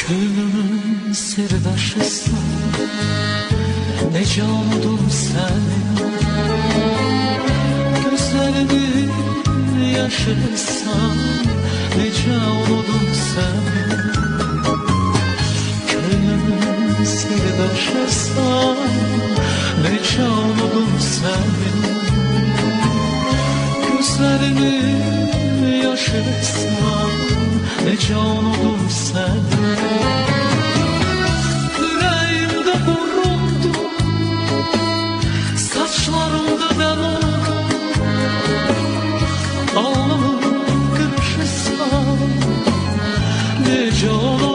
Gönlümün sirdaşısan, ne candım senin. Gözlerinin yaşısan, ne candım senin. Gönlümün sirdaşısan, ne candım senin. Gözlerinin yaşısan, ne candım senin. Yüreğimde vuruldu, saçlarımda dem oldu. Alnımın kırışısan, ne canım